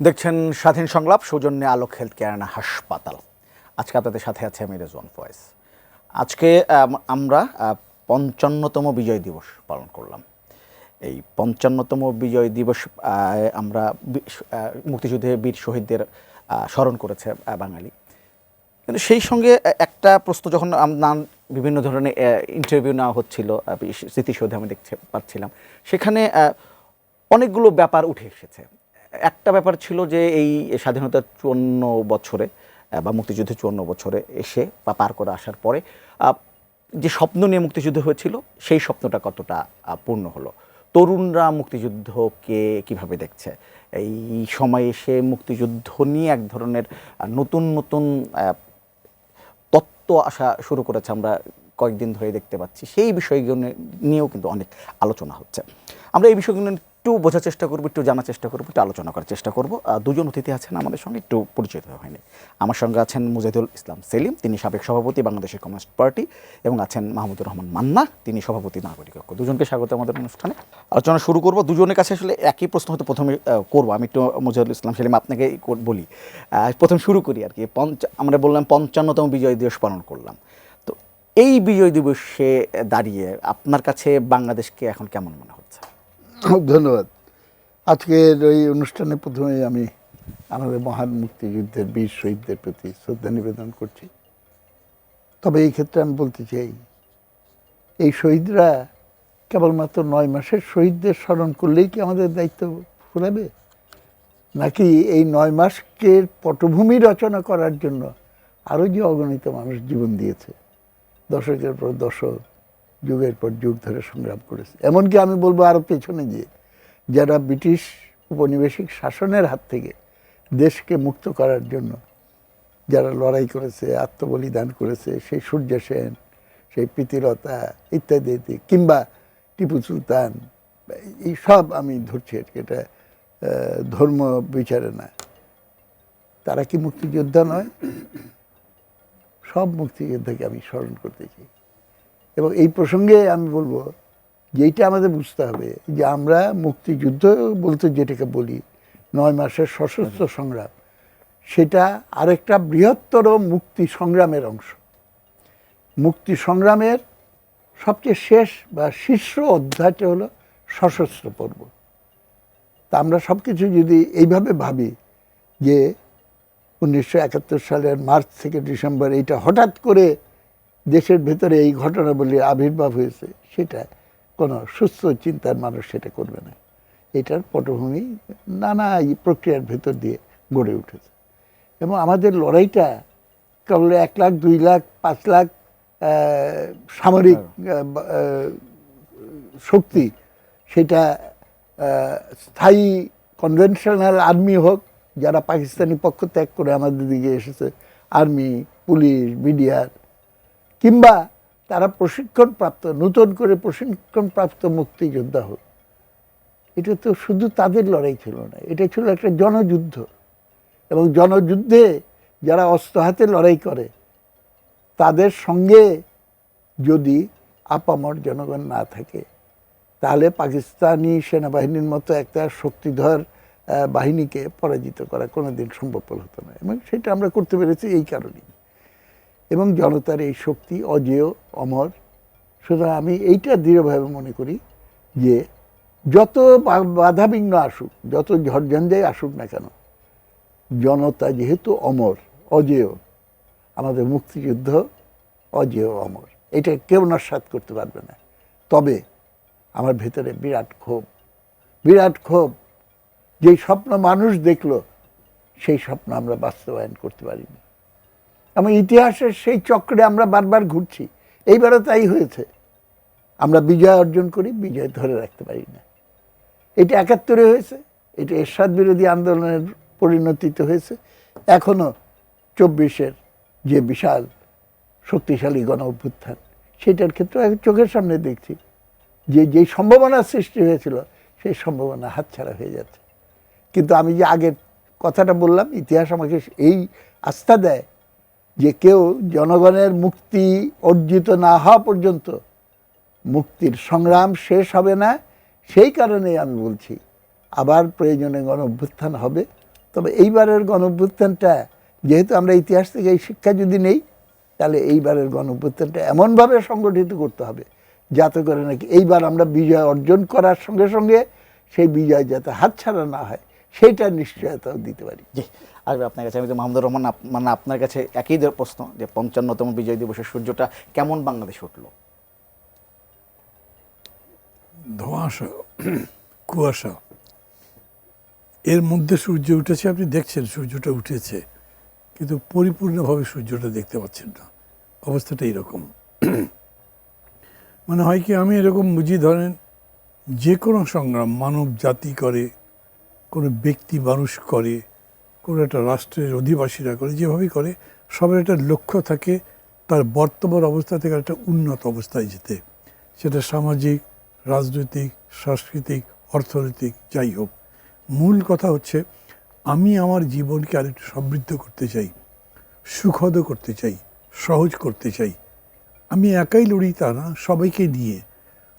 দেখছেন স্বাধীন সংলাপ, সৌজন্যে আলোক হেলথ কেয়ার অ্যান্ড হাসপাতাল। আজকে আপনাদের সাথে আছে আমি রেজওয়ান ফয়েজ। আজকে আমরা ৫৫তম বিজয় দিবস পালন করলাম। এই ৫৫তম বিজয় দিবস আমরা মুক্তিযুদ্ধে বীর শহীদদের স্মরণ করেছে বাঙালি। কিন্তু সেই সঙ্গে একটা প্রশ্ন যখন বিভিন্ন ধরনের ইন্টারভিউ নেওয়া হচ্ছিল, স্মৃতিসৌধে আমি দেখতে পাচ্ছিলাম, সেখানে অনেকগুলো ব্যাপার উঠে এসেছে। একটা ব্যাপার ছিল যে এই স্বাধীনতার ৫৪ বছরে বা মুক্তিযুদ্ধের ৫৪ বছরে এসে বা পার করে আসার পরে যে স্বপ্ন নিয়ে মুক্তিযুদ্ধ হয়েছিল সেই স্বপ্নটা কতটা পূর্ণ হলো। তরুণরা মুক্তিযুদ্ধকে কিভাবে দেখছে, এই সময়ে এসে মুক্তিযুদ্ধ নিয়ে এক ধরনের নতুন নতুন তত্ত্ব আসা শুরু করেছে, আমরা কয়েকদিন ধরে দেখতে পাচ্ছি। সেই বিষয়গুলো নিয়েও কিন্তু অনেক আলোচনা হচ্ছে। আমরা এই বিষয়গুলো একটু বোঝার চেষ্টা করবো, একটু জানার চেষ্টা করবো, একটু আলোচনা করার চেষ্টা করবো। দুজন অতিথি আছেন আমাদের সঙ্গে, একটু পরিচিত হয়নি। আমার সঙ্গে আছেন মুজাহিদুল ইসলাম সেলিম, তিনি সাবেক সভাপতি বাংলাদেশের কমিউনিস্ট পার্টি, এবং আছেন মাহমুদুর রহমান মান্না, তিনি সভাপতি নাগরিক ঐক্য। দুজনকে স্বাগত আমাদের অনুষ্ঠানে। আলোচনা শুরু করবো। দুজনের কাছে আসলে একই প্রশ্ন হয়তো প্রথমে করবো। আমি একটু মুজাহিদুল ইসলাম সেলিম আপনাকে বলি, প্রথম শুরু করি আর কি। আমরা বললাম ৫৫তম বিজয় দিবস পালন করলাম, তো এই বিজয় দিবসে দাঁড়িয়ে আপনার কাছে বাংলাদেশকে এখন কেমন মনে হচ্ছে? ধন্যবাদ। আজকের এই অনুষ্ঠানে প্রথমেই আমি আমাদের মহান মুক্তিযুদ্ধের বীর শহীদদের প্রতি শ্রদ্ধা নিবেদন করছি। তবে এই ক্ষেত্রে আমি বলতে চাই, এই শহীদরা কেবলমাত্র ৯ মাসের শহীদদের স্মরণ করলেই কি আমাদের দায়িত্ব ফুরাবে, নাকি এই ৯ মাসকে পটভূমি রচনা করার জন্য আরও যে অগণিত মানুষ জীবন দিয়েছে, দশকের পর দশক, যুগের পর যুগ ধরে সংগ্রাম করেছে। এমনকি আমি বলবো আরও পেছনে গিয়ে যারা ব্রিটিশ উপনিবেশিক শাসনের হাত থেকে দেশকে মুক্ত করার জন্য যারা লড়াই করেছে, আত্মবলিদান করেছে, সেই সূর্য সেন, সেই প্রীতিলতা ইত্যাদি, কিংবা টিপু সুলতান, এই সব আমি ধরছি, এটা ধর্ম বিচারে না। তারা কি মুক্তিযোদ্ধা নয়? সব মুক্তিযোদ্ধাকে আমি স্মরণ করতে চাই। এবং এই প্রসঙ্গে আমি বলবো যে এইটা আমাদের বুঝতে হবে যে আমরা মুক্তিযুদ্ধ বলতে যেটাকে বলি ৯ মাসের সশস্ত্র সংগ্রাম, সেটা আরেকটা বৃহত্তর মুক্তি সংগ্রামের অংশ। মুক্তি সংগ্রামের সবচেয়ে শেষ বা শীর্ষ অধ্যায়টা হলো সশস্ত্র পর্ব। তা আমরা সব কিছু যদি এইভাবে ভাবি যে ১৯৭১ সালের মার্চ থেকে ডিসেম্বর এইটা হঠাৎ করে দেশের ভেতরে এই ঘটনাবলীর আবির্ভাব হয়েছে, সেটা কোনো সুস্থ চিন্তার মানুষ সেটা করবে না। এটার পটভূমি নানা প্রক্রিয়ার ভেতর দিয়ে গড়ে উঠেছে। এবং আমাদের লড়াইটা কেবল ১ লাখ, ২ লাখ, ৫ লাখ সামরিক শক্তি, সেটা স্থায়ী কনভেনশনাল আর্মি হোক, যারা পাকিস্তানি পক্ষ ত্যাগ করে আমাদের দিকে এসেছে, আর্মি, পুলিশ, বিডিআর, কিংবা তারা প্রশিক্ষণপ্রাপ্ত, নতুন করে প্রশিক্ষণপ্রাপ্ত মুক্তিযোদ্ধা হোক, এটা তো শুধু তাদের লড়াই ছিল না, এটা ছিল একটা জনযুদ্ধ। এবং জনযুদ্ধে যারা অস্ত্র হাতে লড়াই করে, তাদের সঙ্গে যদি আপামর জনগণ না থাকে, তাহলে পাকিস্তানি সেনাবাহিনীর মতো একটা শক্তিধর বাহিনীকে পরাজিত করা কোনোদিন সম্ভবপর হতো না। এবং সেটা আমরা করতে পেরেছি এই কারণেই। এবং জনতার এই শক্তি অজেয়, অমর। সুতরাং আমি এইটা দৃঢ়ভাবে মনে করি যে যত বাধাবিঘ্ন আসুক, যত ঝড়ঝঞ্ঝাই আসুক না কেন, জনতা যেহেতু অমর, অজেয়, আমাদের মুক্তিযুদ্ধ অজেয়, অমর, এটা কেউ নস্যাৎ করতে পারবে না। তবে আমার ভেতরে বিরাট ক্ষোভ, যেই স্বপ্ন মানুষ দেখলো সেই স্বপ্ন আমরা বাস্তবায়ন করতে পারিনি। এবং ইতিহাসের সেই চক্রে আমরা বারবার ঘুরছি। এইবারও তাই হয়েছে। আমরা বিজয় অর্জন করি, বিজয় ধরে রাখতে পারি না। এটা ৭১-এ হয়েছে, এটা এরশাদ বিরোধী আন্দোলনের পরিণতিতে হয়েছে, এখনও ২৪-এর যে বিশাল শক্তিশালী গণ অভ্যুত্থান, সেটার ক্ষেত্রে চোখের সামনে দেখছি যে যেই সম্ভাবনার সৃষ্টি হয়েছিল, সেই সম্ভাবনা হাতছাড়া হয়ে যাচ্ছে। কিন্তু আমি যে আগের কথাটা বললাম, ইতিহাস আমাকে এই আস্থা দেয় যে কেউ জনগণের মুক্তি অর্জিত না হওয়া পর্যন্ত মুক্তির সংগ্রাম শেষ হবে না। সেই কারণেই আমি বলছি, আবার প্রয়োজনে গণ অভ্যুত্থান হবে, তবে এইবারের গণঅভ্যুত্থানটা যেহেতু আমরা ইতিহাস থেকে এই শিক্ষা যদি নেই, তাহলে এইবারের গণঅভ্যুত্থানটা এমনভাবে সংগঠিত করতে হবে যাতে করে নাকি এইবার আমরা বিজয় অর্জন করার সঙ্গে সঙ্গে সেই বিজয় যাতে হাতছাড়া না হয় সেইটা নিশ্চয়তাও দিতে পারি। জি, আসবে আপনার কাছে। আমি তো মাহমুদুর রহমান, মানে আপনার কাছে একই প্রশ্ন যে 55তম বিজয় দিবসের সূর্যটা কেমন বাংলাদেশে উঠলো? ধোঁয়াশা, কুয়াশা, এর মধ্যে সূর্য উঠেছে। আপনি দেখছেন সূর্যটা উঠেছে, কিন্তু পরিপূর্ণভাবে সূর্যটা দেখতে পাচ্ছেন না। অবস্থাটা এইরকম। মানে হয় কি, আমি এরকম বুঝি, ধরেন যে কোনো সংগ্রাম মানব জাতি করে, কোনো ব্যক্তি মানুষ করে, কোনো একটা রাষ্ট্রের অধিবাসীরা করে, যেভাবেই করে, সবার একটা লক্ষ্য থাকে তার বর্তমান অবস্থা থেকে একটা উন্নত অবস্থায় যেতে। সেটা সামাজিক, রাজনৈতিক, সাংস্কৃতিক, অর্থনৈতিক, যাই হোক। মূল কথা হচ্ছে আমি আমার জীবনকে আরেকটু সমৃদ্ধ করতে চাই, সুখদ করতে চাই, সহজ করতে চাই। আমি একাই লড়ি তা না, সবাইকে নিয়ে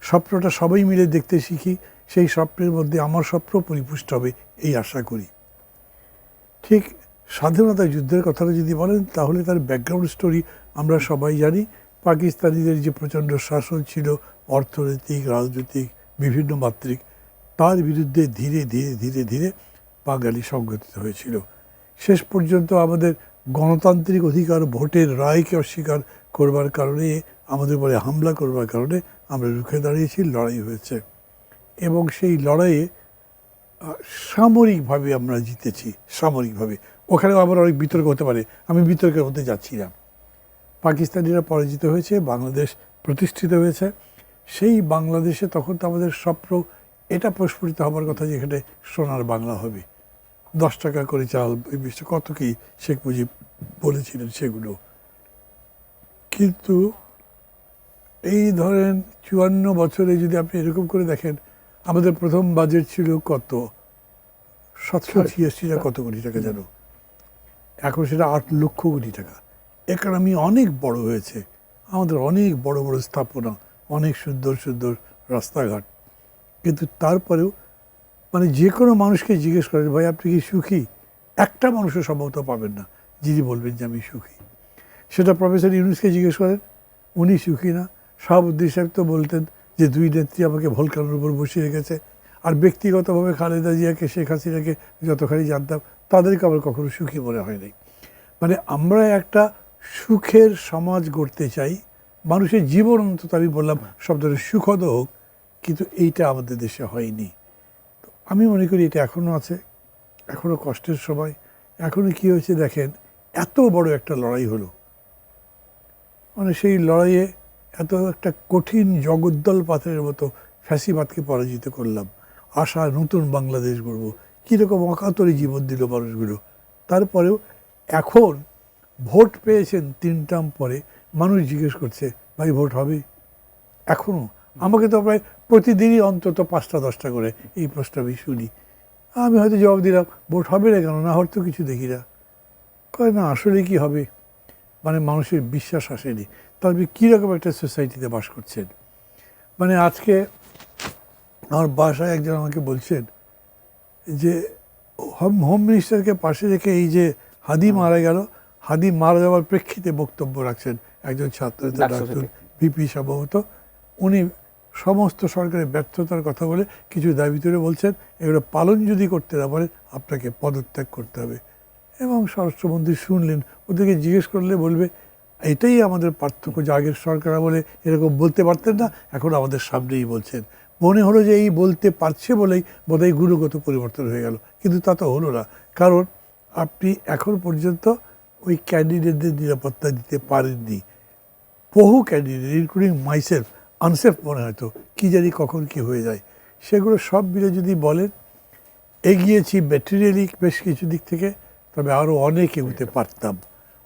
স্বপ্নটা সবাই মিলে দেখতে শিখি। সেই স্বপ্নের মধ্যে আমার স্বপ্ন পরিপুষ্ট হবে এই আশা করি। ঠিক স্বাধীনতা যুদ্ধের কথাটা যদি বলেন, তাহলে তার ব্যাকগ্রাউন্ড স্টোরি আমরা সবাই জানি। পাকিস্তানিদের যে প্রচণ্ড শাসন ছিল, অর্থনৈতিক, রাজনৈতিক, বিভিন্ন মাত্রিক, তার বিরুদ্ধে ধীরে ধীরে ধীরে ধীরে বাঙালি সংগঠিত হয়েছিল। শেষ পর্যন্ত আমাদের গণতান্ত্রিক অধিকার, ভোটের রায়কে অস্বীকার করবার কারণে, আমাদের উপরে হামলা করবার কারণে আমরা রুখে দাঁড়িয়েছি, লড়াই হয়েছে। এবং সেই লড়াইয়ে সামরিকভাবে আমরা জিতেছি। সামরিকভাবে ওখানেও আবার অনেক বিতর্ক হতে পারে, আমি বিতর্কের মধ্যে যাচ্ছি না। পাকিস্তানিরা পরাজিত হয়েছে, বাংলাদেশ প্রতিষ্ঠিত হয়েছে। সেই বাংলাদেশে তখন তো আমাদের স্বপ্ন এটা প্রস্ফুটিত হবার কথা যে এখানে সোনার বাংলা হবে, 10 টাকা করে চাল, কত কি শেখ মুজিব বলেছিলেন সেগুলো। কিন্তু এই ধরেন 54 বছরে যদি আপনি এরকম করে দেখেন, আমাদের প্রথম বাজেট ছিল কত, 786 না কত কোটি টাকা যেন, এখন সেটা 8 লক্ষ কোটি টাকা। ইকোনমি অনেক বড় হয়েছে, আমাদের অনেক বড় বড় স্থাপনা, অনেক সুন্দর সুন্দর রাস্তাঘাট। কিন্তু তারপরেও মানে যে কোনো মানুষকে জিজ্ঞেস করেন, ভাই আপনি কি সুখী, একটা মানুষও সম্ভবত পাবেন না যিনি বলবেন যে আমি সুখী। সেটা প্রফেসর ইউনূসকে জিজ্ঞেস করেন, উনি সুখী না। শাহাবুদ্দিন সাহেব তো বলতেন যে 2 নেত্রী আমাকে ভলকানোর উপর বসিয়ে রেখেছে। আর ব্যক্তিগতভাবে খালেদা জিয়াকে, শেখ হাসিনাকে যতখানি জানতাম, তাদেরকে আবার কখনো সুখী মনে হয় নাই। মানে আমরা একটা সুখের সমাজ গড়তে চাই, মানুষের জীবন অন্তত আমি বললাম সব ধরনের সুখদ হোক, কিন্তু এইটা আমাদের দেশে হয়নি। তো আমি মনে করি এটা এখনও আছে, এখনও কষ্টের সময়। এখনও কী হয়েছে দেখেন, এত বড় একটা লড়াই হলো, মানে সেই লড়াইয়ে এত একটা কঠিন জগদ্দল পাথরের মতো ফ্যাসিবাদকে পরাজিত করলাম। আশা নতুন বাংলাদেশ গড়ব, কীরকম অকাতরে জীবন দিল মানুষগুলো। তারপরেও এখন ভোট পেয়েছেন 3 টার্ম পরে, মানুষ জিজ্ঞেস করছে ভাই ভোট হবে এখনও? আমাকে তো প্রায় প্রতিদিনই অন্তত 5টা 10টা করে এই প্রশ্ন আমি শুনি। আমি হয়তো জবাব দিলাম ভোট হবে না কেন, না হওয়ার তো কিছু দেখি না। কয় না আসলে কি হবে, মানে মানুষের বিশ্বাস আসেনি। তবে কীরকম একটা সোসাইটিতে বাস করছেন। মানে আজকে আমার বাসায় একজন আমাকে বলছেন যে হোম মিনিস্টারকে পাশে রেখে এই যে হাদি মারা গেল, হাদি মারা যাওয়ার প্রেক্ষিতে বক্তব্য রাখছেন একজন ছাত্র, ডাক্তার ভিপি সম্ভবত। উনি সমস্ত সরকারের ব্যর্থতার কথা বলে কিছু দাবি তুলে বলছেন এগুলো পালন যদি করতে না পারে আপনাকে পদত্যাগ করতে হবে। এবং স্বরাষ্ট্রমন্ত্রী শুনলেন, ওদেরকে জিজ্ঞেস করলে বলবে এটাই আমাদের পার্থক্য, যে আগের সরকার বলে এরকম বলতে পারতেন না, এখন আমাদের সামনেই বলছেন। মনে হলো যে এই বলতে পারছে বলেই বোধহয় গুণগত পরিবর্তন হয়ে গেল, কিন্তু তা তো হলো না। কারণ আপনি এখন পর্যন্ত ওই ক্যান্ডিডেটদের নিরাপত্তা দিতে পারেননি। বহু ক্যান্ডিডেট ইনক্লুডিং মাইসেলফ আনসেফ মনে হয়তো, কী জানি কখন কি হয়ে যায়। সেগুলো সব মিলে যদি বলেন এগিয়েছি ম্যাটেরিয়ালি বেশ কিছু দিক থেকে, তবে আরও অনেক এগোতে পারতাম।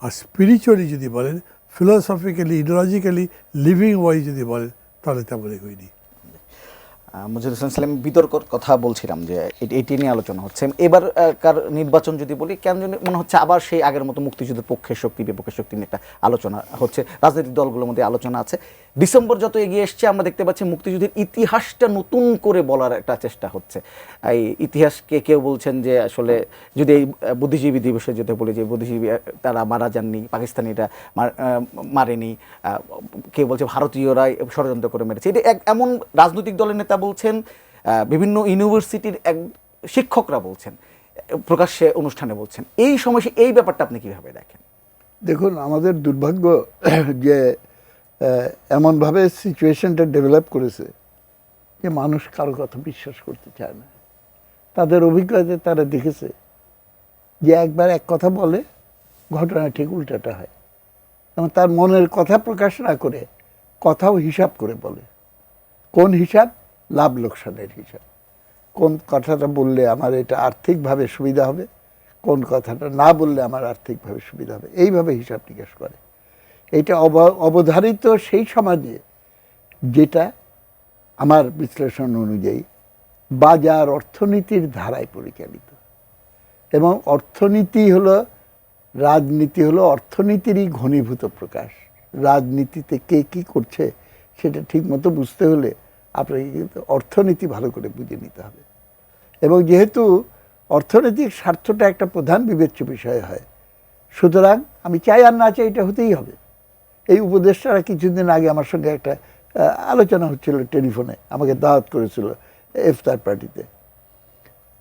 আর স্পিরিচুয়ালি যদি বলেন, ফিলোসফিক্যালি, ইডিওলজিক্যালি, লিভিং ওয়াইজ যদি বলেন, তাহলে তেমন এগোয়নি। মজিদুল হোসেন সালেম, বিতর্কর কথা বলছিলাম যে এটি নিয়ে আলোচনা হচ্ছে। এবারকার নির্বাচন যদি বলি, কেন জানি মনে হচ্ছে আবার সেই আগের মতো মুক্তিযুদ্ধের পক্ষের শক্তি বিপক্ষের শক্তি নিয়ে একটা আলোচনা হচ্ছে, রাজনৈতিক দলগুলোর মধ্যে আলোচনা আছে। ডিসেম্বর যত এগিয়ে এসছে আমরা দেখতে পাচ্ছি মুক্তিযুদ্ধের ইতিহাসটা নতুন করে বলার একটা চেষ্টা হচ্ছে। এই ইতিহাসকে কেউ বলছেন যে আসলে যদি এই বুদ্ধিজীবী দিবসে যেতে বলি যে বুদ্ধিজীবী তারা মারা যাননি, পাকিস্তানিরা মারেনি, কেউ বলছে ভারতীয়রাই ষড়যন্ত্র করে মেরেছে। এটা এমন রাজনৈতিক দলের নেতা বলছেন, বিভিন্ন ইউনিভার্সিটির শিক্ষকরা বলছেন, প্রকাশ্যে অনুষ্ঠানে বলছেন। এই সমস্যা, এই ব্যাপারটা আপনি কিভাবে দেখেন? দেখুন, আমাদের দুর্ভাগ্য যে এমনভাবে সিচুয়েশনটা ডেভেলপ করেছে যে মানুষ কারো কথা বিশ্বাস করতে চায় না। তাদের অভিজ্ঞতায় তারা দেখেছে যে একবার এক কথা বলে, ঘটনা ঠিক উল্টাটা হয়, এবং তার মনের কথা প্রকাশ না করে কথাও হিসাব করে বলে। কোন হিসাব? লাভ লোকসানের হিসাব। কোন কথাটা বললে আমার এটা আর্থিকভাবে সুবিধা হবে, কোন কথাটা না বললে আমার আর্থিকভাবে সুবিধা হবে, এইভাবে হিসাব নিকাশ করে। এটা অবধারিত সেই সমাজে, যেটা আমার বিশ্লেষণ অনুযায়ী বাজার অর্থনীতির ধারায় পরিচালিত। এবং অর্থনীতি হলো, রাজনীতি হলো অর্থনীতিরই ঘনীভূত প্রকাশ। রাজনীতিতে কে কী করছে সেটা ঠিকমতো বুঝতে হলে আপনাকে কিন্তু অর্থনীতি ভালো করে বুঝে নিতে হবে। এবং যেহেতু অর্থনৈতিক স্বার্থটা একটা প্রধান বিবেচ্য বিষয় হয়, সুতরাং আমি চাই আর না চাই এটা হতেই হবে। এই উপদেষ্টারা কিছুদিন আগে আমার সঙ্গে একটা আলোচনা হচ্ছিল টেলিফোনে, আমাকে দাওয়াত করেছিল ইফতার পার্টিতে।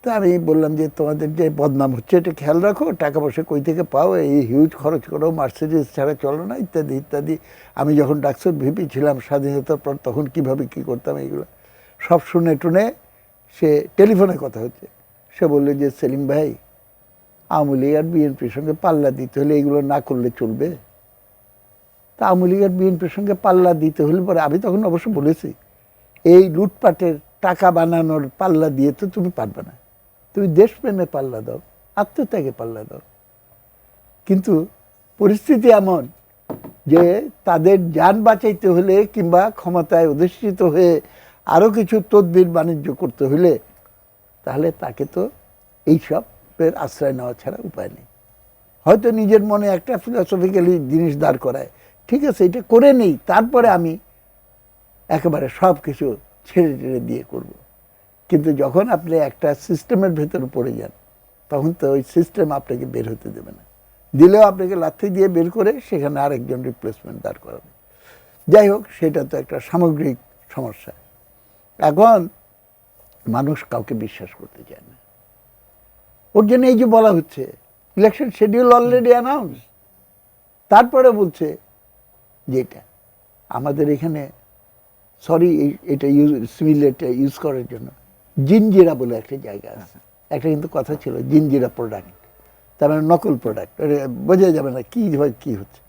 তো আমি বললাম যে তোমাদের যে বদনাম হচ্ছে এটা খেয়াল রাখো, টাকা পয়সা কই থেকে পাও, এই হিউজ খরচ করো, মার্সিডিজ ছাড়া চলো না, ইত্যাদি ইত্যাদি। আমি যখন ডাকসুর ভিপি ছিলাম স্বাধীনতার পর, তখন কীভাবে কী করতাম এইগুলো সব শুনে টুনে সে টেলিফোনে কথা হচ্ছে। সে বললো যে সেলিম ভাই, আওয়ামী লীগ আর বিএনপির সঙ্গে পাল্লা দিতে হলে এইগুলো না করলে চলবে? তা আওয়ামী লীগ আর বিএনপির সঙ্গে পাল্লা দিতে হলে পরে আমি তখন অবশ্য বলেছি, এই লুটপাটের টাকা বানানোর পাল্লা দিয়ে তো তুমি পারবে না, তুমি দেশপ্রেমে পাল্লা দাও, আত্মত্যাগে পাল্লা দাও। কিন্তু পরিস্থিতি এমন যে তাদের যান বাঁচাইতে হলে কিংবা ক্ষমতায় অধিষ্ঠিত হয়ে আরও কিছু তদবির বাণিজ্য করতে হলে তাহলে তাকে তো এইসবের আশ্রয় নেওয়া ছাড়া উপায় নেই। হয়তো নিজের মনে একটা ফিলসফিক্যালি জিনিস দাঁড় করায়, ঠিক আছে এটা করে নেই, তারপরে আমি একেবারে সব কিছু ছেড়ে টেড়ে দিয়ে করব। কিন্তু যখন আপনি একটা সিস্টেমের ভেতরে পড়ে যান, তখন তো ওই সিস্টেম আপনাকে বের হতে দেবে না। দিলেও আপনাকে লাথি দিয়ে বের করে সেখানে আরেকজন রিপ্লেসমেন্ট দাঁড় করাবে। যাই হোক, সেটা তো একটা সামগ্রিক সমস্যা। এখন মানুষ কাউকে বিশ্বাস করতে চায় না। ওর জন্য এই যে বলা হচ্ছে ইলেকশন শিডিউল অলরেডি অ্যানাউন্স, তারপরে বলছে যেটা আমাদের এখানে, সরি এটা সিমিলারটা ইউজ করার জন্য, জিনজিরা বলে একটা জায়গা আছে, একটা কিন্তু কথা ছিল জিনজিরা প্রোডাক্ট, তার মানে নকল প্রোডাক্ট, বোঝা যাবে না কী হয় কী হচ্ছে।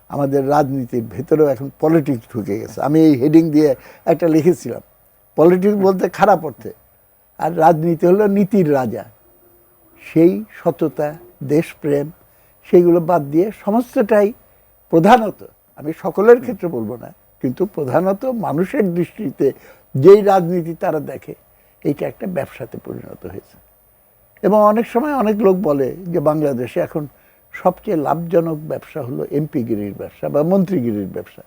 আমাদের রাজনীতির ভেতরেও এখন পলিটিক্স ঢুকে গেছে। আমি এই হেডিং দিয়ে একটা লিখেছিলাম, পলিটিক্স বলতে খারাপ অর্থে, আর রাজনীতি হলো নীতির রাজা। সেই সততা, দেশপ্রেম, সেইগুলো বাদ দিয়ে সমস্তটাই প্রধানত, আমি সকলের ক্ষেত্রে বলবো না, কিন্তু প্রধানত মানুষের দৃষ্টিতে যেই রাজনীতি তারা দেখে, এইটা একটা ব্যবসাতে পরিণত হয়েছে। এবং অনেক সময় অনেক লোক বলে যে বাংলাদেশে এখন সবচেয়ে লাভজনক ব্যবসা হলো এমপিগিরির ব্যবসা বা মন্ত্রীগিরির ব্যবসা।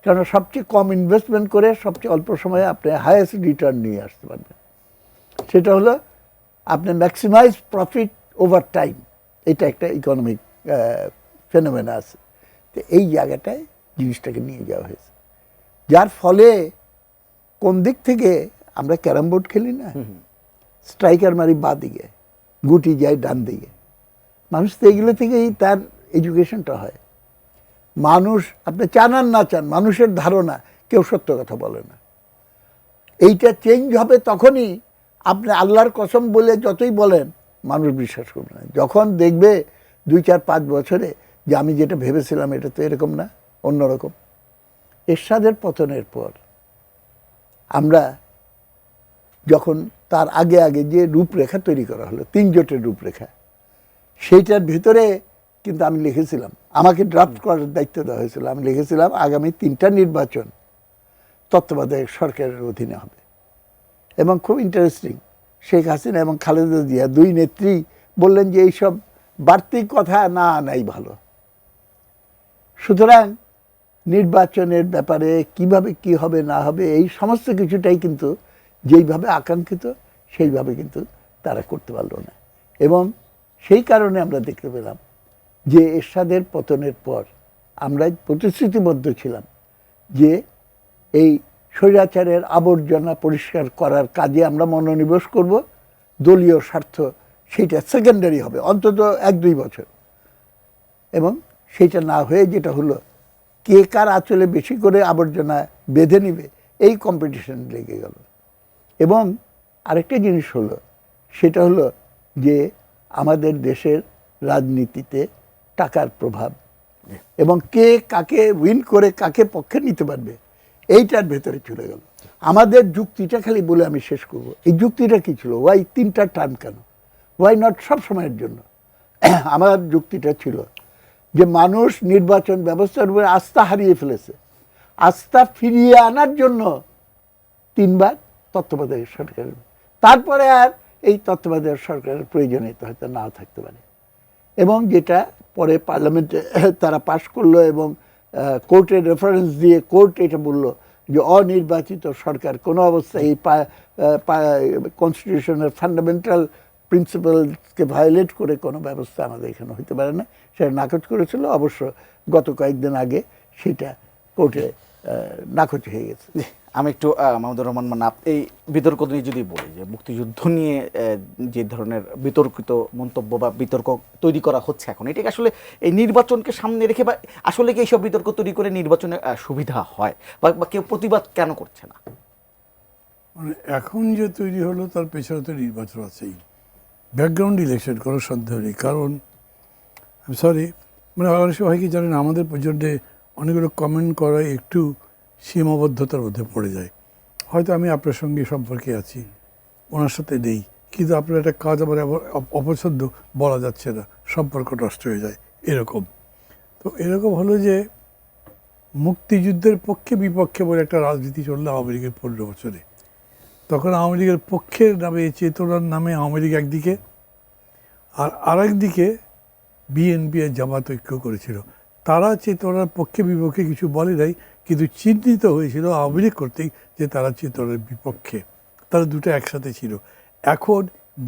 কারণ সবচেয়ে কম ইনভেস্টমেন্ট করে সবচেয়ে অল্প সময়ে আপনি হাইয়েস্ট রিটার্ন নিয়ে আসতে পারবেন। সেটা হলো আপনি ম্যাক্সিমাইজ প্রফিট ওভার টাইম, এটা একটা ইকোনমিক ফেনোমেনা আছে। তো এই জায়গাটায় জিনিসটাকে নিয়ে যাওয়া হয়েছে, যার ফলে কোন দিক থেকে আমরা ক্যারাম বোর্ড খেলি না, স্ট্রাইকার মারি বাঁ দিকে, গুটি যায় ডান দিকে, মানুষ তো এগুলো থেকেই তার এডুকেশনটা হয়। মানুষ আপনি চান আর না চান, মানুষের ধারণা কেউ সত্য কথা বলে না। এইটা চেঞ্জ হবে তখনই, আপনি আল্লাহর কসম বলে যতই বলেন মানুষ বিশ্বাস করবে না। যখন দেখবে 2, 4, 5 বছরে যে আমি যেটা ভেবেছিলাম এটা তো এরকম না, অন্যরকম। এরশাদের পতনের পর আমরা যখন তার আগে আগে যে রূপরেখা তৈরি করা হলো, 3 জোটের রূপরেখা, সেইটার ভিতরে কিন্তু আমি লিখেছিলাম, আমাকে ড্রাফট করার দায়িত্ব দেওয়া হয়েছিল, আমি লিখেছিলাম আগামী 3টা নির্বাচন তত্ত্বাবধায়ক সরকারের অধীনে হবে। এবং খুব ইন্টারেস্টিং, শেখ হাসিনা এবং খালেদা জিয়া দুই নেত্রী বললেন যে এইসব বাড়তি কথা না আনাই ভালো। সুতরাং নির্বাচনের ব্যাপারে কিভাবে কি হবে না হবে এই সমস্ত কিছুটাই কিন্তু যেইভাবে আকাঙ্ক্ষিত সেইভাবে কিন্তু তারা করতে পারলো না। এবং সেই কারণে আমরা দেখতে পেলাম যে এরশাদের পতনের পর আমরা প্রতিশ্রুতিবদ্ধ ছিলাম যে এই স্বৈরাচারের আবর্জনা পরিষ্কার করার কাজে আমরা মনোনিবেশ করব, দলীয় স্বার্থ সেইটা সেকেন্ডারি হবে অন্তত 1-2 বছর। এবং সেইটা না হয়ে যেটা হলো কে কার আঁচলে বেশি করে আবর্জনা বেঁধে নিবে এই কম্পিটিশন লেগে গেল। এবং আরেকটা জিনিস হলো, সেটা হলো যে আমাদের দেশের রাজনীতিতে টাকার প্রভাব এবং কে কাকে উইন করে কাকে পক্ষে নিতে পারবে এইটার ভেতরে চলে গেল। আমাদের যুক্তিটা খালি বলে আমি শেষ করব, এই যুক্তিটা কি ছিল? ওয়াই 3টা টার্ম কেন? ওয়াই নট সব সময়ের জন্য? আমার যুক্তিটা ছিল যে মানুষ নির্বাচন ব্যবস্থার উপরে আস্থা হারিয়ে ফেলেছে, আস্থা ফিরিয়ে আনার জন্য 3বার তত্ত্বাবধায়ক সরকারের, তারপরে আর এই তত্ত্বাবধায়ক সরকারের প্রয়োজনীয়তা হয়তো নাও থাকতে পারে। এবং যেটা পরে পার্লামেন্টে তারা পাশ করলো এবং কোর্টের রেফারেন্স দিয়ে কোর্ট এটা বলল যে অনির্বাচিত সরকার কোনো অবস্থায় এই কনস্টিটিউশনের ফান্ডামেন্টাল প্রিন্সিপালসকে ভায়োলেট করে কোনো ব্যবস্থা আমাদের এখানে হতে পারে না, সেটা নাকচ করেছিল। অবশ্য গত কয়েকদিন আগে সেটা কোর্টে নাকচ হয়ে গেছে। আমি একটু মাহমুদুর রহমান মান্না, এই বিতর্ক নিয়ে যদি বলি যে মুক্তিযুদ্ধ নিয়ে যে ধরনের বিতর্কিত মন্তব্য বা বিতর্ক তৈরি করা হচ্ছে এখন, এটাকে আসলে এই নির্বাচনকে সামনে রেখে বা আসলে কি এইসব বিতর্ক তৈরি করে নির্বাচনে সুবিধা হয় বা কেউ প্রতিবাদ কেন করছে না? মানে এখন যে তৈরি হলো তার পেছনে তো নির্বাচন আছেই, ব্যাকগ্রাউন্ড ইলেকশন, কোনো সন্দেহ নেই। কারণ আমি সরি, মানে অনেক সময় কি জানেন, আমাদের পর্যন্ত অনেকগুলো কমেন্ট করা একটু সীমাবদ্ধতার মধ্যে পড়ে যায়। হয়তো আমি আপনার সঙ্গে সম্পর্কে আছি, ওনার সাথে নেই, কিন্তু আপনার একটা কাজ আমার অপছন্দ বলা যাচ্ছে না, সম্পর্ক নষ্ট হয়ে যায়, এরকম। তো এরকম হলো যে মুক্তিযুদ্ধের পক্ষে বিপক্ষে বলে একটা রাজনীতি চললো আওয়ামী লীগের 15 বছরে। তখন আওয়ামী লীগের পক্ষের নামে, চেতনার নামে আওয়ামী লীগ একদিকে, আর আরেকদিকে বিএনপি আর জামাত ঐক্য করেছিল। তারা চেতনার পক্ষে বিপক্ষে কিছু বলে নাই, কিন্তু চিহ্নিত হয়েছিল আওয়ামী লীগ কর্তৃক যে তারা চেতনার বিপক্ষে। তারা দুটো একসাথে ছিল। এখন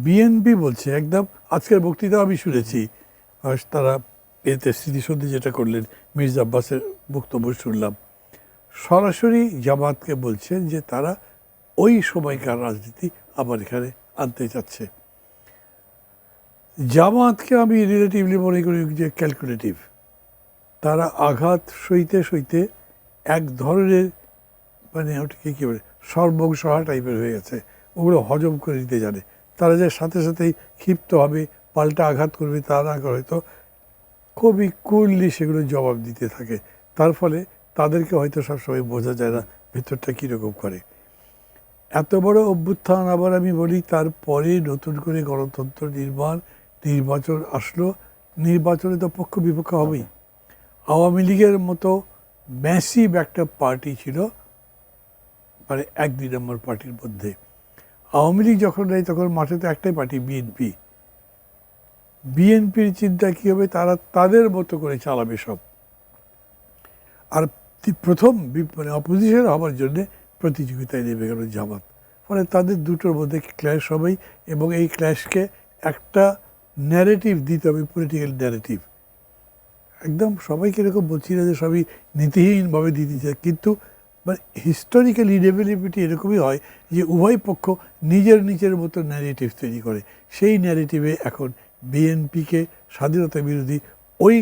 বিএনপি বলছে একদম, আজকের বক্তৃতা আমি শুনেছি, তারা এতে স্মৃতিসন্ধি যেটা করলেন মির্জা আব্বাসের বক্তব্য শুনলাম, সরাসরি জামাতকে বলছেন যে তারা ওই সময়কার রাজনীতি আবার এখানে আনতে চাচ্ছে। জামাতকে আমি রিলেটিভলি মনে করি যে ক্যালকুলেটিভ। তারা আঘাত সইতে সইতে এক ধরনের, মানে ওটাকে কী বলে, সর্বংসহা টাইপের হয়ে গেছে, ওগুলো হজম করে দিতে জানে। তারা যে সাথে সাথেই ক্ষিপ্ত হবে, পাল্টা আঘাত করবে তা না করে, তো খুবই কুললি সেগুলো জবাব দিতে থাকে। তার ফলে তাদেরকে হয়তো সবসময় বোঝা যায় না ভেতরটা কীরকম করে। এত বড় অভ্যুত্থান, আবার আমি বলি তারপরে নতুন করে গণতন্ত্র নির্বাচন আসলো, নির্বাচনে তো পক্ষ বিপক্ষ হবেই। আওয়ামী লীগের মতো ম্যাসিভ একটা পার্টি ছিল, মানে 1-2 নম্বর পার্টির মধ্যে। আওয়ামী লীগ যখন নেই তখন মাঠে তো একটাই পার্টি, বিএনপি। বিএনপির চিন্তা কী হবে, তারা তাদের মতো করে চালাবে সব। আর প্রথম মানে অপোজিশন হওয়ার জন্যে প্রতিযোগিতায় নেমে গেল জামাত। ফলে তাদের দুটোর মধ্যে ক্ল্যাশ হবেই, এবং এই ক্ল্যাশকে একটা ন্যারেটিভ দিতে হবে, পলিটিক্যাল ন্যারেটিভ। একদম সবাইকে এরকম বলছি না যে সবই নীতিহীনভাবে দিতে চায়, কিন্তু মানে হিস্টোরিক্যাল ইনএভিটেবিলিটি এরকমই হয় যে উভয় পক্ষ নিজের মতো ন্যারেটিভ তৈরি করে। সেই ন্যারেটিভে এখন বিএনপিকে স্বাধীনতা বিরোধী ওই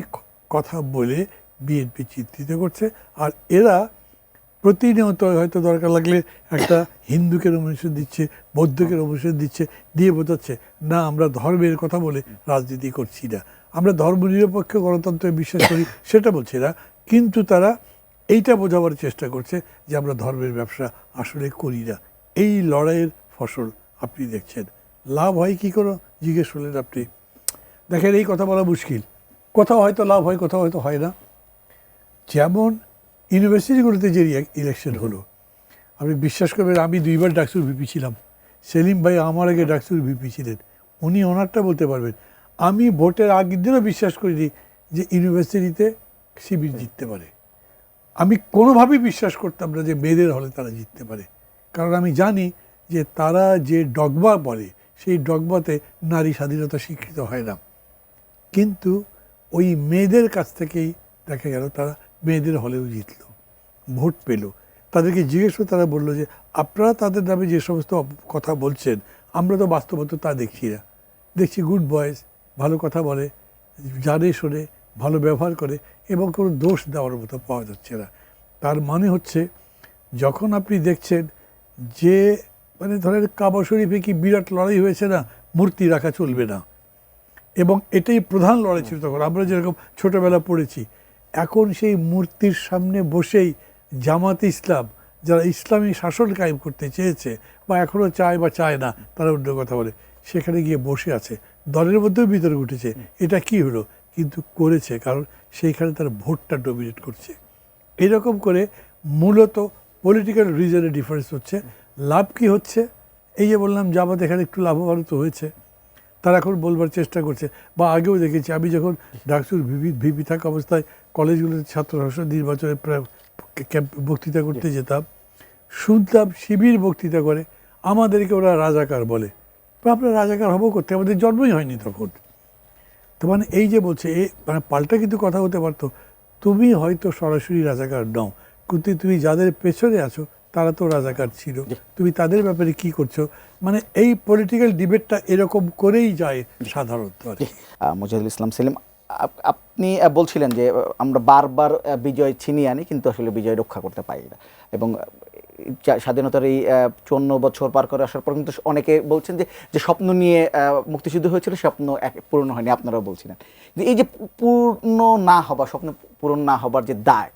কথা বলে বিএনপি চিত্রিত করছে। আর এরা প্রতিনিয়ত হয়তো দরকার লাগলে একটা হিন্দুকে নমিনেশন দিচ্ছে, বৌদ্ধকে নমিনেশন দিচ্ছে, দিয়ে বোঝাচ্ছে না আমরা ধর্মের কথা বলে রাজনীতি করছি না, আমরা ধর্মনিরপেক্ষ গণতন্ত্রে বিশ্বাস করি সেটা বলছি না, কিন্তু তারা এইটা বোঝাবার চেষ্টা করছে যে আমরা ধর্মের ব্যবসা আসলে করি না। এই লড়াইয়ের ফসল আপনি দেখছেন। লাভ হয় কী করে জিজ্ঞেস করলেন আপনি। দেখেন, এই কথা বলা মুশকিল, কোথাও হয়তো লাভ হয়, কোথাও হয়তো হয় না। যেমন ইউনিভার্সিটিগুলোতে যে ইলেকশন হলো, আপনি বিশ্বাস করবেন, আমি 2বার ডাকসুর ভিপি ছিলাম, সেলিম ভাই আমার আগে ডাকসুর ভিপি ছিলেন, উনি ওনারটা বলতে পারবেন। আমি ভোটের আগের দিনও বিশ্বাস করিনি যে ইউনিভার্সিটিতে শিবির জিততে পারে। আমি কোনোভাবেই বিশ্বাস করতাম না যে মেয়েদের হলে তারা জিততে পারে, কারণ আমি জানি যে তারা যে ডগমা বলে সেই ডগমাতে নারী স্বাধীনতা স্বীকৃত হয় না। কিন্তু ওই মেয়েদের কাছ থেকেই দেখা গেল তারা মেয়েদের হলেও জিতল, ভোট পেল। তাদেরকে জিজ্ঞেস করে তারা বললো যে আপনারা তাদের নামে যে সমস্ত কথা বলছেন আমরা তো বাস্তবত তা দেখছি না, দেখছি গুড বয়েজ, ভালো কথা বলে, জানে শোনে, ভালো ব্যবহার করে এবং কোনো দোষ দেওয়ার মতো পাওয়া যাচ্ছে না। তার মানে হচ্ছে যখন আপনি দেখছেন যে মানে ধরেন কাবা শরীফে কি বিরাট লড়াই হয়েছে না, মূর্তি রাখা চলবে না, এবং এটাই প্রধান লড়াই ছিল তখন, আমরা যেরকম ছোটোবেলা পড়েছি। এখন সেই মূর্তির সামনে বসেই জামাত ইসলাম, যারা ইসলামী শাসন কায়েম করতে চেয়েছে বা এখনও চায় বা চায় না তারা অন্য কথা বলে, সেখানে গিয়ে বসে আছে। দলের মধ্যেও বিতর্ক উঠেছে এটা কি হলো, কিন্তু করেছে কারণ সেইখানে তার ভোটটা ডমিনেট করছে। এরকম করে মূলত পলিটিক্যাল রিজনের ডিফারেন্স হচ্ছে। লাভ কি হচ্ছে? এই যে বললাম জামাত এখানে একটু লাভবান তো হয়েছে, তারা এখন বলবার চেষ্টা করছে। বা আগেও দেখেছি, আমি যখন ডাকসুর ভিপি থাকা অবস্থায় কলেজগুলোতে ছাত্র সংসদ নির্বাচনে বক্তৃতা করতে যেতাম, শুনতাম শিবির বক্তৃতা করে আমাদেরকে ওরা রাজাকার বলে। আমরা রাজাকার হবো করতে, আমাদের জন্মই হয়নি তখন। তো মানে এই যে বলছে মানে পাল্টা কিন্তু কথা হতে পারতো, তুমি হয়তো সরাসরি রাজাকার নও, কিন্তু তুমি যাদের পেছনে আছো তারা তো রাজাকার ছিল, তুমি তাদের ব্যাপারে কি করছো। মানে এই পলিটিক্যাল ডিবেটটা এরকম করেই যায় সাধারণত। মুজাহিদুল ইসলাম সেলিম, আপনি বলছিলেন যে আমরা বারবার বিজয় ছিনিয়ে আনি কিন্তু আসলে বিজয় রক্ষা করতে পারি না, এবং স্বাধীনতার এই 54 বছর পার করে আসার পর কিন্তু অনেকে বলছেন যে স্বপ্ন নিয়ে মুক্তিযুদ্ধ হয়েছিল, স্বপ্ন পূর্ণ হয়নি, আপনারাও বলছিলেন। এই যে পূর্ণ না হবা, স্বপ্ন পূরণ না হবার যে দায়,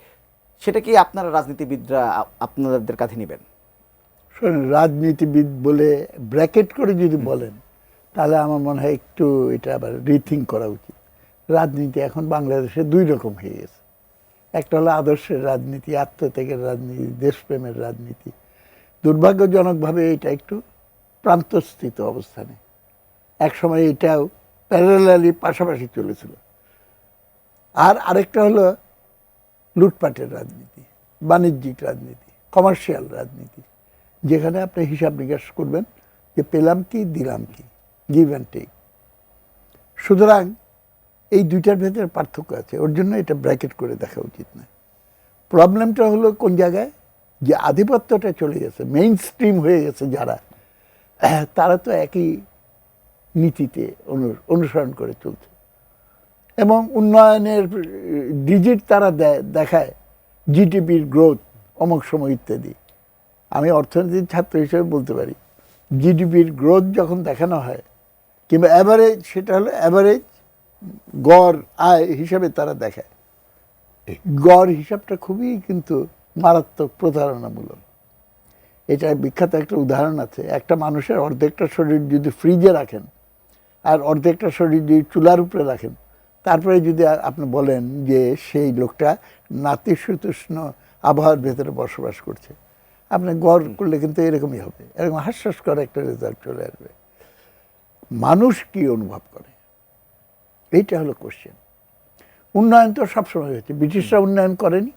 সেটা কি আপনারা রাজনীতিবিদরা আপনাদের কাঁধে নেবেন? শোনেন, রাজনীতিবিদ বলে ব্র্যাকেট করে যদি বলেন তাহলে আমার মনে হয় একটু এটা আবার রিথিঙ্ক করা উচিত। রাজনীতি এখন বাংলাদেশে দুই রকম হয়ে গেছে। একটা হলো আদর্শের রাজনীতি, আত্মত্যাগের রাজনীতি, দেশপ্রেমের রাজনীতি। দুর্ভাগ্যজনকভাবে এটা একটু প্রান্তস্থিত অবস্থানে। একসময় এটাও প্যারালালি পাশাপাশি চলেছিল। আর আরেকটা হলো লুটপাটের রাজনীতি, বাণিজ্যিক রাজনীতি, কমার্শিয়াল রাজনীতি, যেখানে আপনি হিসাব নিকাশ করবেন যে পেলাম কি দিলাম কি, গিভ অ্যান্ড টেক। সুতরাং এই দুইটার ভেতরে পার্থক্য আছে, ওর জন্য এটা ব্র্যাকেট করে দেখা উচিত না। প্রবলেমটা হলো কোন জায়গায়, যে আধিপত্যটা চলে গেছে, মেইন স্ট্রিম হয়ে গেছে যারা, তারা তো একই নীতিতে অনুসরণ করে চলছে এবং উন্নয়নের ডিজিট তারা দেখায়, জিডিপির গ্রোথ অমুক সময় ইত্যাদি। আমি অর্থনীতির ছাত্র হিসেবে বলতে পারি, জিডিপির গ্রোথ যখন দেখানো হয় কিংবা অ্যাভারেজ, সেটা হলো অ্যাভারেজ গড় আয় হিসাবে তারা দেখায়। গড় হিসাবটা খুবই কিন্তু মারাত্মক প্রতারণামূলক। এটা বিখ্যাত একটা উদাহরণ আছে, একটা মানুষের অর্ধেকটা শরীর যদি ফ্রিজে রাখেন আর অর্ধেকটা শরীর যদি চুলার উপরে রাখেন, তারপরে যদি আপনি বলেন যে সেই লোকটা নাতিশীতোষ্ণ আবহাওয়ার ভেতরে বসবাস করছে, আপনি গড় করলে কিন্তু এরকমই হবে, এরকম হাস্যস্কর একটা রেজাল্ট চলে আসবে। মানুষ কি অনুভব করে, এইটা হলো কোশ্চেন। উন্নয়ন তো সবসময় হয়েছে, ব্রিটিশরা উন্নয়ন করেনি?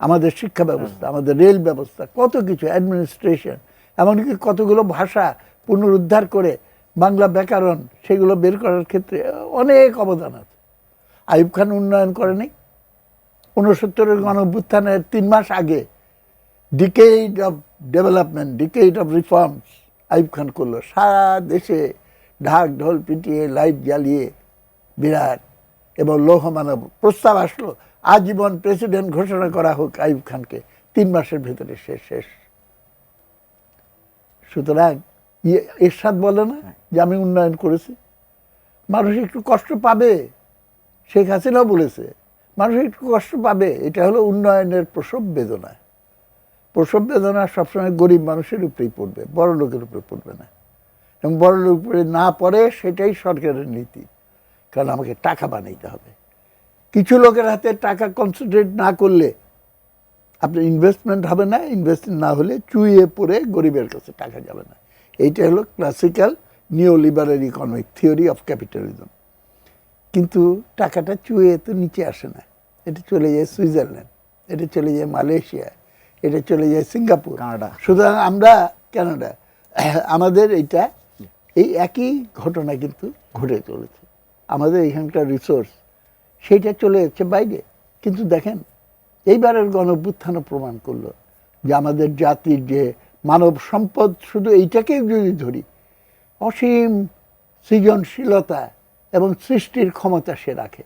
আমাদের শিক্ষা ব্যবস্থা, আমাদের রেল ব্যবস্থা, কত কিছু, অ্যাডমিনিস্ট্রেশন, এমনকি কতগুলো ভাষা পুনরুদ্ধার করে বাংলা ব্যাকরণ সেগুলো বের করার ক্ষেত্রে অনেক অবদান আছে। আইয়ুব খান উন্নয়ন করেনি? 69-এর গণঅভ্যুত্থানের 3 মাস আগে decade of development, decade of reforms Ayub Khan করলো। সারা দেশে ঢাক ঢোল পিটিয়ে, লাইট জ্বালিয়ে, বিরাট এবং লৌহ মানব প্রস্তাব আসলো, আজীবন প্রেসিডেন্ট ঘোষণা করা হোক আইয়ুব খানকে। 3 মাসের ভেতরে শেষ। সুতরাং এরশাদ বলে না যে আমি উন্নয়ন করেছি? মানুষ একটু কষ্ট পাবে, শেখ হাসিনাও বলেছে মানুষ একটু কষ্ট পাবে। এটা হলো উন্নয়নের প্রসব বেদনা। প্রসব বেদনা সবসময় গরিব মানুষের উপরেই পড়বে, বড় লোকের উপরে পড়বে না। এবং বড় লোকের উপরে না পড়ে সেটাই সরকারের নীতি, কারণ আমাকে টাকা বানাইতে হবে। কিছু লোকের হাতে টাকা কনসেন্ট্রেট না করলে আপনার ইনভেস্টমেন্ট হবে না, ইনভেস্টমেন্ট না হলে চুইয়ে পড়ে গরিবের কাছে টাকা যাবে না। এইটা হলো ক্লাসিক্যাল নিও liberal economic theory of capitalism. কিন্তু টাকাটা চুয়ে তো নিচে আসে না, এটা চলে যায় সুইজারল্যান্ড, এটা চলে যায় মালয়েশিয়া, এটা চলে যায় সিঙ্গাপুর, কানাডা। সুতরাং আমরা কানাডা, আমাদের এইটা এই একই ঘটনা কিন্তু ঘটে চলেছে। আমাদের এখানকার রিসোর্স সেইটা চলে যাচ্ছে বাইরে। কিন্তু দেখেন এইবারের গণঅভ্যুত্থানও প্রমাণ করলো যে আমাদের জাতির যে মানব সম্পদ, শুধু এইটাকে যদি ধরি, অসীম সৃজনশীলতা এবং সৃষ্টির ক্ষমতা সে রাখে।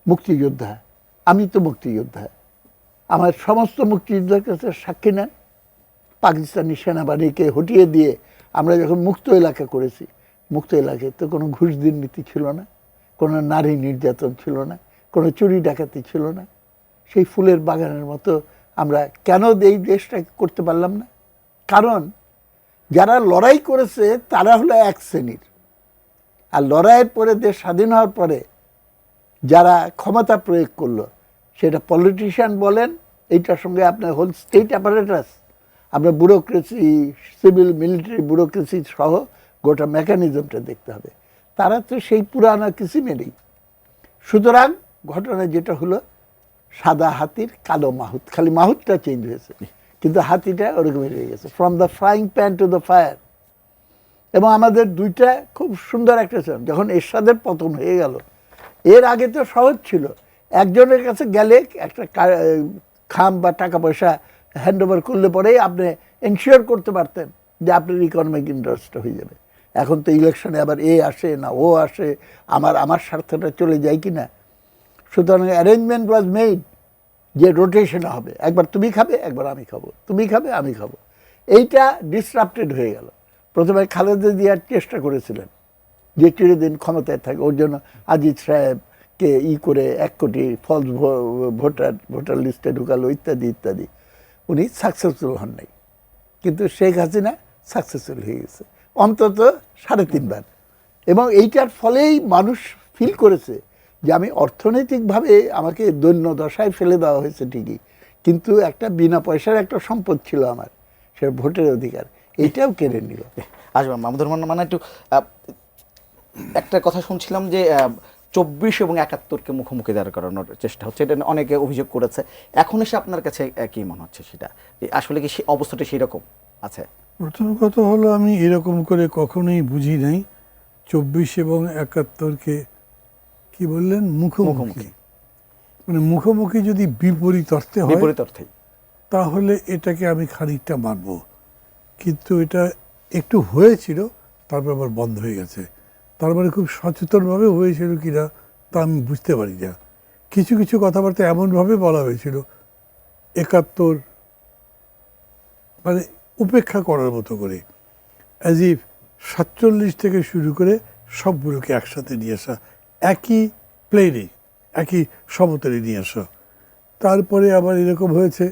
মুক্তিযোদ্ধা, আমি তো মুক্তিযোদ্ধা, আমার সমস্ত মুক্তিযোদ্ধার কাছে সাক্ষী নেন। পাকিস্তানি সেনাবাহিনীকে হটিয়ে দিয়ে আমরা যখন মুক্ত এলাকা করেছি, মুক্ত এলাকায় তো কোনো ঘুষ দুর্নীতি ছিল না, কোনো নারী নির্যাতন ছিল না, কোনো চুরি ডাকাতি ছিল না। সেই ফুলের বাগানের মতো আমরা কেন এই দেশটা করতে পারলাম না? কারণ যারা লড়াই করেছে তারা হলো এক শ্রেণীর, আর লড়াইয়ের পরে দেশ স্বাধীন হওয়ার পরে যারা ক্ষমতা প্রয়োগ করলো, সেটা পলিটিশিয়ান বলেন, এইটার সঙ্গে আপনার হোল স্টেট অ্যাপারেটাস, আপনার ব্যুরোক্রেসি, সিভিল মিলিটারি ব্যুরোক্রেসি সহ গোটা মেকানিজমটা দেখতে হবে। তারা তো সেই পুরানো কিসিমেরই। সুতরাং ঘটনা যেটা হলো, সাদা হাতির কালো মাহুত, খালি মাহুতটা চেঞ্জ হয়েছে, কিন্তু হাতিটা ওরকমই রয়ে গেছে, from the frying pan to the fire. এবং আমাদের দুইটা খুব সুন্দর একটা ছিল, যখন এরশাদের পতন হয়ে গেল, এর আগে তো সহজ ছিল, একজনের কাছে গেলে একটা খাম বা টাকা পয়সা হ্যান্ড ওভার করলে পরেই আপনি এনশিওর করতে পারতেন যে আপনার ইকোনমিক ইন্টারেস্ট হয়ে যাবে। এখন তো ইলেকশনে আবার এ আসে না ও আসে, আমার স্বার্থটা চলে যায় কি না। সুতরাং অ্যারেঞ্জমেন্ট ওয়াজ মেড যে রোটেশন হবে, একবার তুমি খাবে, একবার আমি খাবো, তুমি খাবে, আমি খাবো। এইটা ডিসরাপ্টেড হয়ে গেল। প্রথমে খালেদা জিয়ার চেষ্টা করেছিলেন যে চিরদিন ক্ষমতায় থাকে, ওর জন্য আজিজ সাহেবকে করে 1 কোটি ফলস ভোটার লিস্টে ঢুকালো, ইত্যাদি ইত্যাদি। উনি সাকসেসফুল হন নাই, কিন্তু শেখ হাসিনা সাকসেসফুল হয়ে গেছে অন্তত 3.5 বার। এবং এইটার ফলেই মানুষ ফিল করেছে যে আমি অর্থনৈতিকভাবে আমাকে দৈন্য দশায় ফেলে দেওয়া হয়েছে ঠিকই, কিন্তু একটা বিনা পয়সার একটা সম্পদ ছিল আমার, সেটা ভোটের অধিকার, এইটাও কেড়ে নিল। আসবেন মাহমুদুর রহমান, মানে একটু একটা কথা শুনছিলাম যে 24 এবং 71-কে মুখোমুখি দাঁড় করানোর চেষ্টা হচ্ছে, এটা অনেকে অভিযোগ করেছে। এখন এসে আপনার কাছে কি মনে হচ্ছে সেটা, আসলে কি সেই অবস্থাটা সেই রকম আছে? প্রথম কথা হলো, আমি এরকম করে কখনোই বুঝি নাই 24 এবং 71-কে কি বললেন মুখোমুখি। মানে মুখোমুখি যদি বিপরীত অর্থে হয়, বিপরীত অর্থেই, তাহলে এটাকে আমি খানিকটা মানব। কিন্তু এটা একটু হয়েছিল, তারপর আবার বন্ধ হয়ে গেছে। তার মানে খুব সচেতনভাবে হয়েছিল কিনা তা আমি বুঝতে পারি না। কিছু কিছু কথাবার্তা এমনভাবে বলা হয়েছিল 71 মানে উপেক্ষা করার মতো করে, অ্যাজ ইফ 47 থেকে শুরু করে সবগুলোকে একসাথে নিয়ে আসা, একই প্লেনে, একই সমতলে নিয়ে আসা। তারপরে আবার এরকম হয়েছে,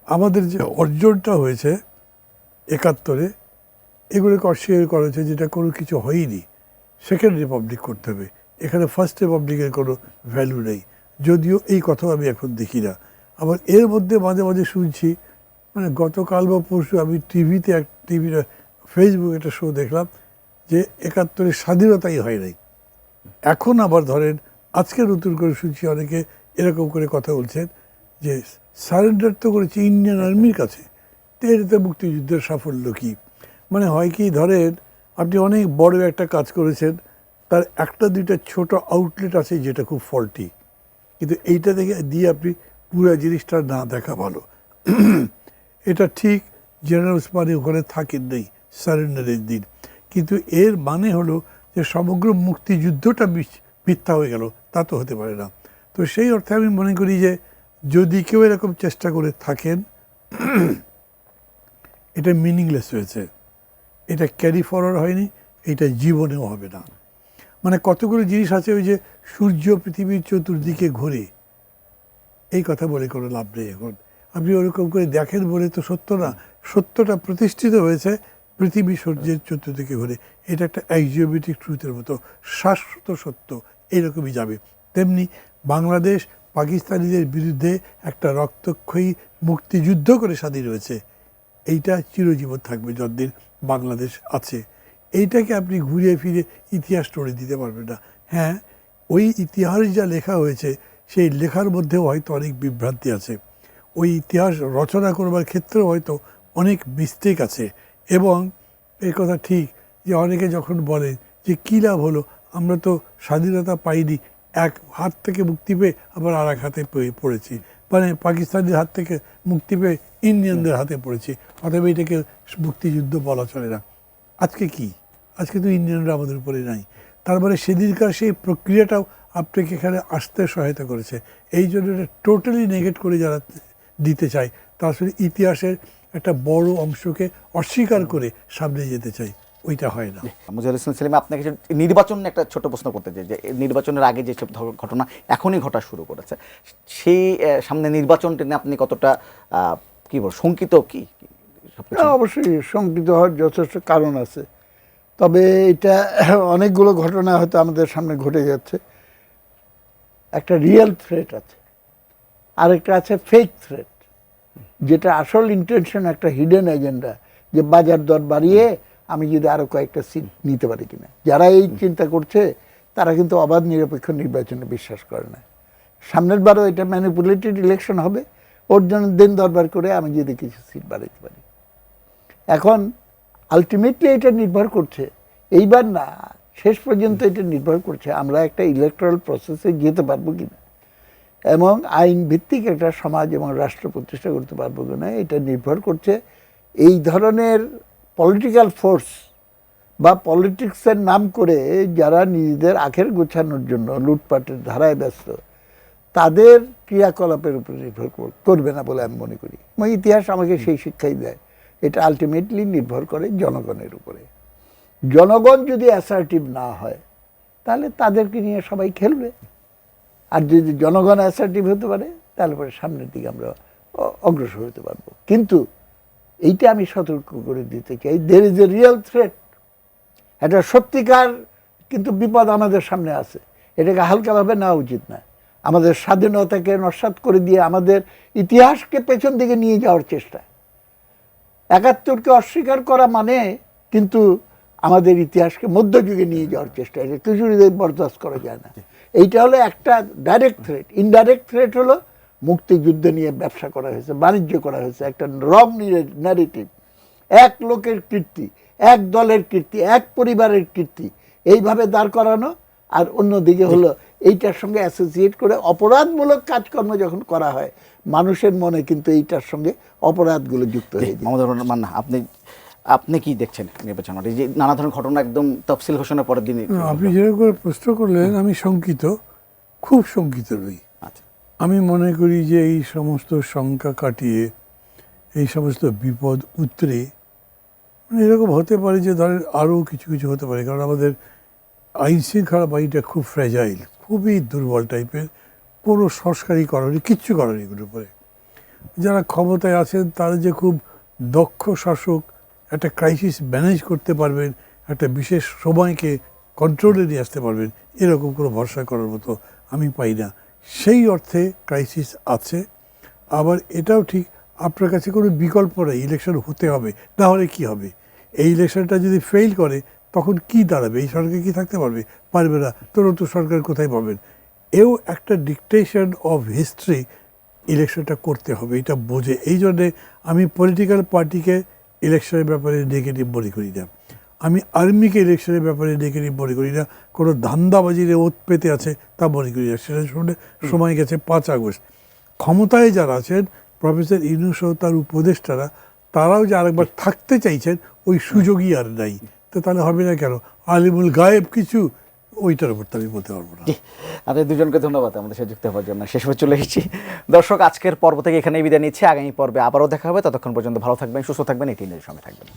আমাদের যে অর্জনটা হয়েছে 71-এ, এগুলোকে অস্বীকার করা হয়েছে যেটা কোনো কিছু হয়নি, সেকেন্ড রিপাবলিক করতে হবে, এখানে ফার্স্ট রিপাবলিকের কোনো ভ্যালু নেই। যদিও এই কথাও আমি এখন দেখি না। আবার এর মধ্যে মাঝে মাঝে শুনছি, মানে গতকাল বা পরশু আমি টিভিতে ফেসবুকে একটা শো দেখলাম যে 71-এর স্বাধীনতাই হয় নাই। এখন আবার ধরেন আজকে নতুন করে শুনছি অনেকে এরকম করে কথা বলছেন যে সারেন্ডার তো করেছে ইন্ডিয়ান আর্মির কাছে, তো এটাতে মুক্তিযুদ্ধের সাফল্য কী? মানে হয় কি, ধরেন আপনি অনেক বড় একটা কাজ করেছেন, তার একটা দুইটা ছোট আউটলেট আছে যেটা খুব ফল্টি, কিন্তু এইটা দিয়ে আপনি পুরো জিনিসটা না দেখা ভালো। এটা ঠিক জেনারেল ওসমানী ওখানে থাকেন নেই সারেন্ডারের দিন, কিন্তু এর মানে হলো যে সমগ্র মুক্তিযুদ্ধটা মিথ্যা হয়ে গেল, তা তো হতে পারে না। তো সেই অর্থে আমি মনে করি যে যদি কেউ এরকম চেষ্টা করে থাকেন, এটা মিনিংলেস হয়েছে, এটা ক্যারি ফরওয়ার্ড হয়নি, এটা জীবনেও হবে না। মানে কতগুলো জিনিস আছে, ওই যে সূর্য পৃথিবীর চতুর্দিকে ঘোরে, এই কথা বলে কোনো লাভ নেই। এখন আপনি ওরকম করে দেখেন বলে তো সত্য না, সত্যটা প্রতিষ্ঠিত হয়েছে পৃথিবী সূর্যের চতুর্দিকে ঘোরে, এটা একটা অ্যাক্সিওমেটিক ট্রুথের মতো শাশ্বত সত্য, এইরকমই যাবে। তেমনি বাংলাদেশ পাকিস্তানিদের বিরুদ্ধে একটা রক্তক্ষয়ী মুক্তিযুদ্ধ করে স্বাধীন হয়েছে, এইটা চিরজীবন থাকবে যতদিন বাংলাদেশ আছে। এইটাকে আপনি ঘুরিয়ে ফিরে ইতিহাস স্টোরি দিতে পারবেন না। হ্যাঁ, ওই ইতিহাস যা লেখা হয়েছে সেই লেখার মধ্যেও হয়তো অনেক বিভ্রান্তি আছে, ওই ইতিহাস রচনা করবার ক্ষেত্রেও হয়তো অনেক মিস্টেক আছে। এবং এই কথা ঠিক যে অনেকে যখন বলেন যে কী লাভ হলো, আমরা তো স্বাধীনতা পাইনি, এক হাত থেকে মুক্তি পেয়ে আবার আর এক হাতে পড়েছি, মানে পাকিস্তানের হাত থেকে মুক্তি পেয়ে ইন্ডিয়ানদের হাতে পড়েছি, অতএব এটাকে মুক্তিযুদ্ধ বলা চলে না। আজকে কি, আজকে তো ইন্ডিয়ানরা আমাদের উপরে নাই, তার মানে সেদিনকার সেই প্রক্রিয়াটাও আপনাকে এখানে আসতে সহায়তা করেছে। এই জন্য এটা টোটালি নেগেট করে যারা দিতে চায় তারা আসলে ইতিহাসের একটা বড় অংশকে অস্বীকার করে সামনে যেতে চাই, ওইটা হয় না। মুজাহিদুল ইসলাম সেলিম, আপনাকে নির্বাচন একটা ছোট প্রশ্ন করতে চাই যে নির্বাচনের আগে যেসব ঘটনা এখনই ঘটা শুরু করেছে, সেই সামনে নির্বাচনটা নিয়ে আপনি কতটা কি বল শঙ্কিত? কি অবশ্যই শঙ্কিত হওয়ার যথেষ্ট কারণ আছে, তবে এটা অনেকগুলো ঘটনা হয়তো আমাদের সামনে ঘটে যাচ্ছে। একটা রিয়েল থ্রেট আছে, আরেকটা আছে ফেক থ্রেট, যেটা আসল ইন্টেনশন একটা হিডেন এজেন্ডা, যে বাজার দর বাড়িয়ে আমি যদি আরো কয়েকটা সিট নিতে পারি কিনা। যারা এই চিন্তা করছে তারা কিন্তু অবাধ নিরপেক্ষ নির্বাচনে বিশ্বাস করে না। সামনের বারও এটা ম্যানিপুলেটেড ইলেকশন হবে, ওর জন্য দিন দরবার করে আমি যদি কিছু সিট বাড়াইতে পারি। এখন আলটিমেটলি এটা নির্ভর করছে, এইবার না শেষ পর্যন্ত এটা নির্ভর করছে আমরা একটা ইলেকট্রাল প্রসেসে যেতে পারবো কিনা এবং আইন ভিত্তিক একটা সমাজ এবং রাষ্ট্র প্রতিষ্ঠা করতে পারবো কিনা। এটা নির্ভর করছে এই ধরনের পলিটিক্যাল ফোর্স বা পলিটিক্সের নাম করে যারা নিজেদের আখের গোছানোর জন্য লুটপাটের ধারায় ব্যস্ত, তাদের ক্রিয়াকলাপের উপর নির্ভর করবে না বলে আমি মনে করি। এবং ইতিহাস আমাকে সেই শিক্ষাই দেয়, এটা আলটিমেটলি নির্ভর করে জনগণের উপরে। জনগণ যদি অ্যাসার্টিভ না হয় তাহলে তাদেরকে নিয়ে সবাই খেলবে, আর যদি জনগণ অ্যাসার্টিভ হতে পারে তাহলে পরে সামনের দিকে আমরা অগ্রসর হতে পারবো। কিন্তু এইটা আমি সতর্ক করে দিতে চাই, there is a real threat, একটা সত্যিকার কিন্তু বিপদ আমাদের সামনে আছে, এটাকে হালকাভাবে নেওয়া উচিত না। আমাদের স্বাধীনতাকে নস্যাৎ করে দিয়ে আমাদের ইতিহাসকে পেছন দিকে নিয়ে যাওয়ার চেষ্টা, ৭১কে অস্বীকার করা মানে কিন্তু আমাদের ইতিহাসকে মধ্যযুগে নিয়ে যাওয়ার চেষ্টা, এটা কিছুই বরদাস্ত করা যায় না। এইটা হলো একটা ডাইরেক্ট থ্রেট। ইনডাইরেক্ট থ্রেট হলো মুক্তিযুদ্ধ নিয়ে ব্যবসা করা হয়েছে, বাণিজ্য করা হয়েছে, একটা রং ন্যারেটিভ, এক লোকের কীর্তি, এক দলের কীর্তি, এক পরিবারের কীর্তি এইভাবে দাঁড় করানো, আর অন্যদিকে হলো এইটার সঙ্গে অ্যাসোসিয়েট করে অপরাধমূলক কাজকর্ম যখন করা হয় মানুষের মনে কিন্তু এইটার সঙ্গে অপরাধগুলো যুক্ত হয়ে যায়। মাহমুদুর রহমান, আপনি কি দেখছেন নির্বাচন যে নানা ধরনের ঘটনা একদম তফসিল ঘোষণার পরের দিনই? আপনি যেরকম করে প্রশ্ন করলেন আমি শঙ্কিত, খুব শঙ্কিত নই। আচ্ছা, আমি মনে করি যে এই সমস্ত শঙ্কা কাটিয়ে এই সমস্ত বিপদ উতরে মানে এরকম হতে পারে যে ধরেন আরও কিছু কিছু হতে পারে, কারণ আমাদের আইন শৃঙ্খলা বাহিনীটা খুব ফ্র্যাজাইল, খুবই দুর্বল টাইপের, কোনো সংস্কারই করেনি, কিচ্ছু করেনি এগুলোর উপরে। যারা ক্ষমতায় আছেন তারা যে খুব দক্ষ শাসক, একটা ক্রাইসিস ম্যানেজ করতে পারবেন, একটা বিশেষ সময়কে কন্ট্রোলে নিয়ে আসতে পারবেন, এরকম কোনো ভরসা করার মতো আমি পাই না। সেই অর্থে ক্রাইসিস আছে। আবার এটাও ঠিক আপনার কাছে কোনো বিকল্প নেই, ইলেকশন হতে হবে, না হলে কী হবে? এই ইলেকশনটা যদি ফেল করে তখন কি দাঁড়াবে? এই সরকার কি থাকতে পারবে? পারবে না। তো নতুন সরকার কোথায় পাবেন? এও একটা ডিকটেশন অফ হিস্ট্রি, ইলেকশনটা করতে হবে, এটা বোঝে। এই জন্যে আমি পলিটিক্যাল পার্টিকে ইলেকশনের ব্যাপারে নেগেটিভ মনে করি না, আমি আর্মিকে ইলেকশনের ব্যাপারে নেগেটিভ মনে করি না, কোনো ধান্দাবাজির ওত পেতে আছে তা মনে করি না। সেটা শুনে সময় গেছে ৫ আগস্ট। ক্ষমতায় যারা আছেন, প্রফেসর ইউনূস ও তার উপদেষ্টারা, তারাও যে আরেকবার থাকতে চাইছেন ওই সুযোগই আর নাই। তো তাহলে হবে না কেন? আলিমুল গায়েব কিছু, ওইটার উপর তো আমি বলতে পারবো না। আপনাদের দুজনকে ধন্যবাদ আমাদের সাথে যুক্ত হওয়ার জন্য। শেষ হয়ে চলে এসেছি দর্শক, আজকের পর্ব থেকে এখানেই বিদায় নিচ্ছি। আগামী পর্বে আবারও দেখা হবে, ততক্ষণ পর্যন্ত ভালো থাকবেন, সুস্থ থাকবেন, এই তিনজনের সঙ্গে থাকবেন।